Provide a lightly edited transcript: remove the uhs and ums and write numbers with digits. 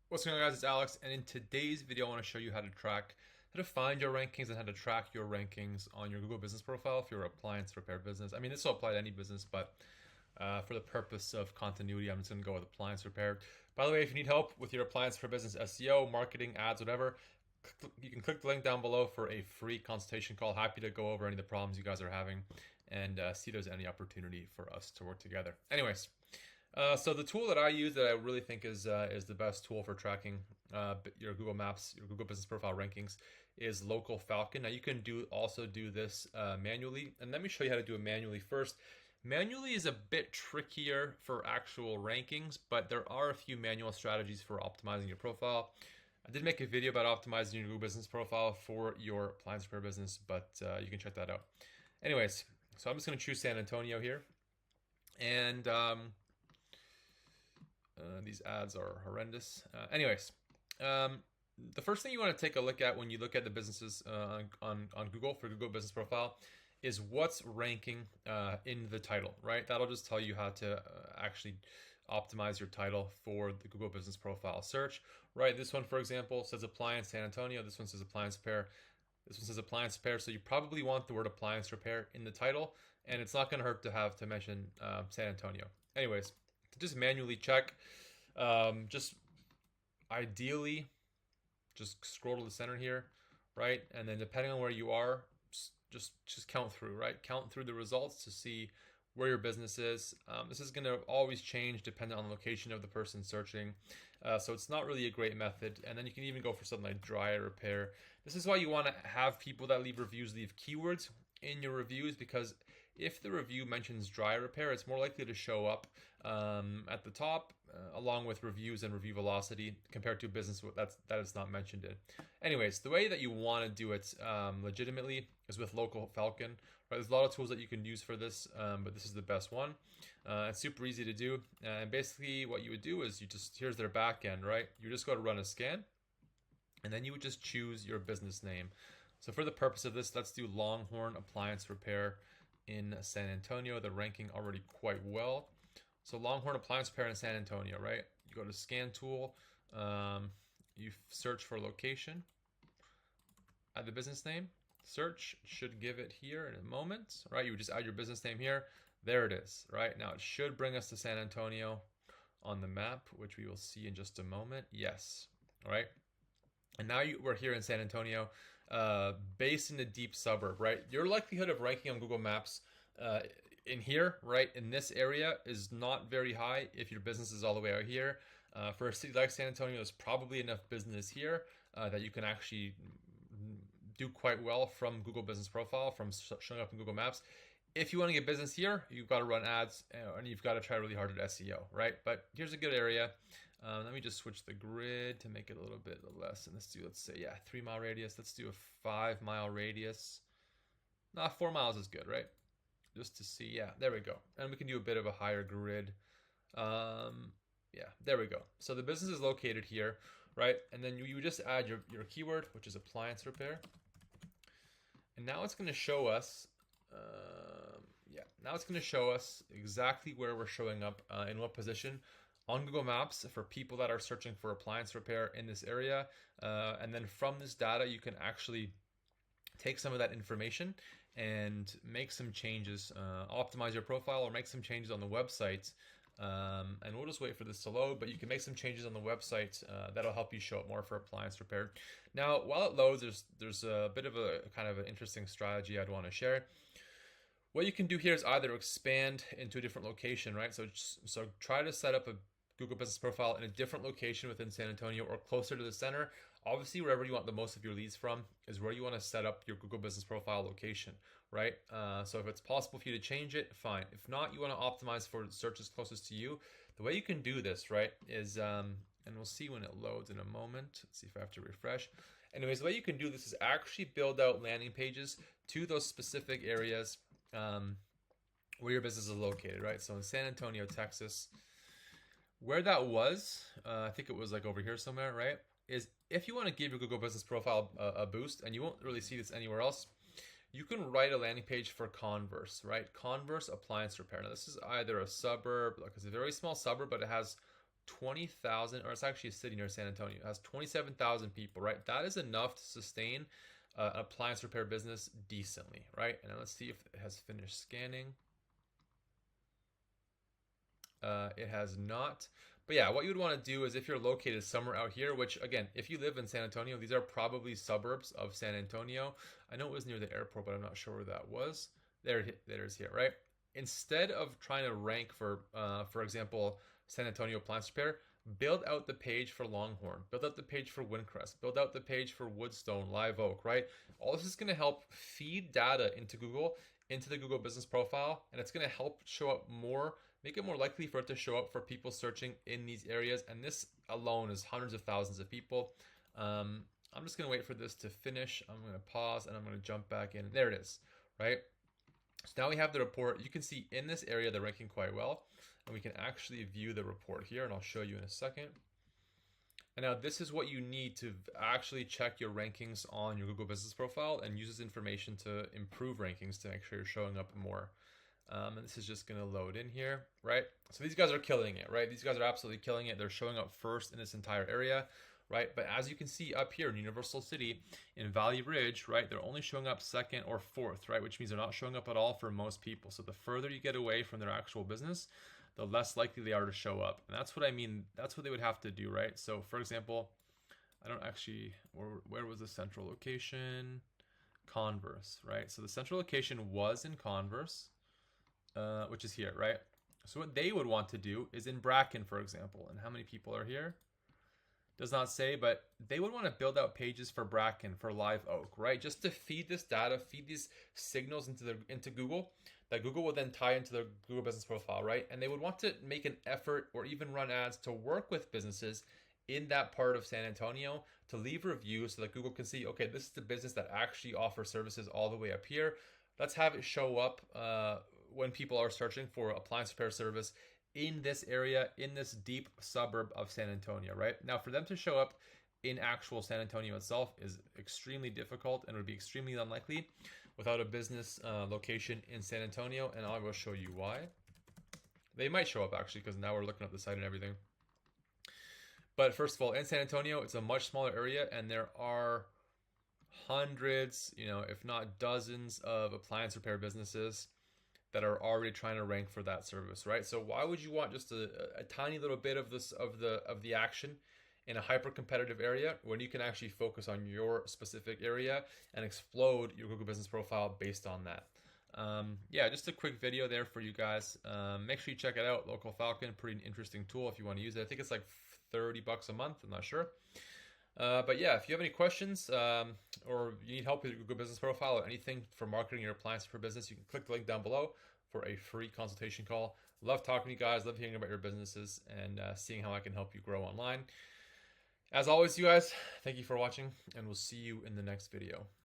What's going on, guys? It's Alex, and in today's video I want to show you how to find your rankings and how to track your rankings on your Google business profile if you're an appliance repair business. I mean, this will apply to any business, but for the purpose of continuity, I'm just going to go with appliance repair. By the way, if you need help with your appliance for business SEO, marketing, ads, whatever, you can click the link down below for a free consultation call. Happy to go over any of the problems you guys are having and see if there's any opportunity for us to work together. Anyways, so the tool that I use that I really think is the best tool for tracking your Google Maps, your Google Business Profile rankings is Local Falcon. Now you can also do this manually, and let me show you how to do it manually first. Manually is a bit trickier for actual rankings, but there are a few manual strategies for optimizing your profile. I did make a video about optimizing your Google Business Profile for your appliance repair business, but you can check that out. Anyways, so I'm just going to choose San Antonio here, and these ads are horrendous. The first thing you want to take a look at when you look at the businesses on Google for Google Business Profile is what's ranking in the title, right? That'll just tell you how to actually optimize your title for the Google Business Profile search, right? This one, for example, says Appliance San Antonio. This one says Appliance Repair. This one says Appliance Repair. So you probably want the word Appliance Repair in the title, and it's not going to hurt to have to mention San Antonio. Anyways, to just manually check, just ideally just scroll to the center here, right? And then depending on where you are, just count through, right? Count through the results to see where your business is. This is going to always change depending on the location of the person searching. So it's not really a great method. And then you can even go for something like dry repair. This is why you want to have people that leave reviews leave keywords in your reviews, because if the review mentions dry repair, it's more likely to show up at the top along with reviews and review velocity compared to a business that is not mentioned in. Anyways, the way that you want to do it legitimately is with Local Falcon. Right? There's a lot of tools that you can use for this, but this is the best one. It's super easy to do, and basically what you would do is here's their back end, right? You just go to run a scan, and then you would just choose your business name. So for the purpose of this, let's do Longhorn Appliance Repair in San Antonio. They're ranking already quite well. So Longhorn Appliance Repair in San Antonio, right? You go to Scan Tool, you search for location, add the business name. Search should give it here in a moment, right? You would just add your business name here. There it is, right? Now it should bring us to San Antonio on the map, which we will see in just a moment. Yes, all right? And now we're here in San Antonio, based in the deep suburb, right? Your likelihood of ranking on Google Maps in here, right, in this area is not very high if your business is all the way out here. For a city like San Antonio, there's probably enough business here that you can actually do quite well from Google Business Profile, from showing up in Google Maps. If you want to get business here, you've got to run ads and you've got to try really hard at SEO, right? But here's a good area. Let me just switch the grid to make it a little bit less. And let's say, 3-mile radius. Let's do a 5-mile radius. 4 miles is good, right? Just to see, there we go. And we can do a bit of a higher grid. There we go. So the business is located here, right? And then you just add your keyword, which is appliance repair. And now it's going to show us now it's going to show us exactly where we're showing up in what position on Google Maps for people that are searching for appliance repair in this area. And then from this data, you can actually take some of that information and make some changes, optimize your profile or make some changes on the website. And we'll just wait for this to load, but you can make some changes on the website that'll help you show up more for appliance repair. Now, while it loads, there's a bit of a kind of an interesting strategy I'd want to share. What you can do here is either expand into a different location, right? So try to set up a Google Business Profile in a different location within San Antonio or closer to the center. Obviously, wherever you want the most of your leads from is where you want to set up your Google Business Profile location, right? So if it's possible for you to change it, fine. If not, you want to optimize for searches closest to you. The way you can do this, right, is, and we'll see when it loads in a moment. Let's see if I have to refresh. Anyways, the way you can do this is actually build out landing pages to those specific areas where your business is located, right? So in San Antonio, Texas, where that was, I think it was like over here somewhere, right? Is if you want to give your Google Business Profile a boost, and you won't really see this anywhere else, you can write a landing page for Converse, right? Converse Appliance Repair. Now this is either a suburb, like it's a very small suburb, but it has 20,000, or it's actually a city near San Antonio. It has 27,000 people, right? That is enough to sustain an appliance repair business decently, right? And now let's see if it has finished scanning. It has not. But yeah, what you would want to do is if you're located somewhere out here, which again, if you live in San Antonio, these are probably suburbs of San Antonio. I know it was near the airport, but I'm not sure where that was. There it is here, right? Instead of trying to rank for example, San Antonio appliance repair, build out the page for Longhorn, build out the page for Windcrest, build out the page for Woodstone, Live Oak, right? All this is going to help feed data into Google, into the Google business profile, and it's going to help show up more, make it more likely for it to show up for people searching in these areas. And this alone is hundreds of thousands of people. I'm just going to wait for this to finish. I'm going to pause and I'm going to jump back in. There it is, right? So now we have the report. You can see in this area they're ranking quite well, and we can actually view the report here, and I'll show you in a second. And now this is what you need to actually check your rankings on your Google Business Profile and use this information to improve rankings to make sure you're showing up more. And this is just going to load in here, right? So these guys are killing it, right? These guys are absolutely killing it. They're showing up first in this entire area, right? But as you can see up here in Universal City, in Valley Ridge, right, they're only showing up second or fourth, right? Which means they're not showing up at all for most people. So the further you get away from their actual business, the less likely they are to show up. And that's what I mean. That's what they would have to do, right? So for example, I don't actually, where was the central location? Converse, right? So the central location was in Converse, which is here, right? So what they would want to do is in Bracken, for example. And how many people are here? Does not say, but they would want to build out pages for Bracken, for Live Oak, right? Just to feed this data, feed these signals into Google, that Google will then tie into their Google Business Profile, right? And they would want to make an effort or even run ads to work with businesses in that part of San Antonio to leave reviews so that Google can see, okay, this is the business that actually offers services all the way up here. Let's have it show up when people are searching for appliance repair service in this area, in this deep suburb of San Antonio, right? Now, for them to show up in actual San Antonio itself is extremely difficult and would be extremely unlikely without a business location in San Antonio, and I will show you why. They might show up actually, because now we're looking up the site and everything. But first of all, in San Antonio, it's a much smaller area, and there are hundreds, if not dozens of appliance repair businesses that are already trying to rank for that service, right? So why would you want just a tiny little bit of this of the action in a hyper competitive area when you can actually focus on your specific area and explode your Google Business Profile based on that? Yeah, just a quick video there for you guys. Make sure you check it out. Local Falcon, pretty interesting tool if you want to use it. I think it's like $30 a month. I'm not sure. But yeah, if you have any questions or you need help with your Google Business Profile or anything for marketing your appliance for business, you can click the link down below for a free consultation call. Love talking to you guys. Love hearing about your businesses and seeing how I can help you grow online. As always, you guys, thank you for watching, and we'll see you in the next video.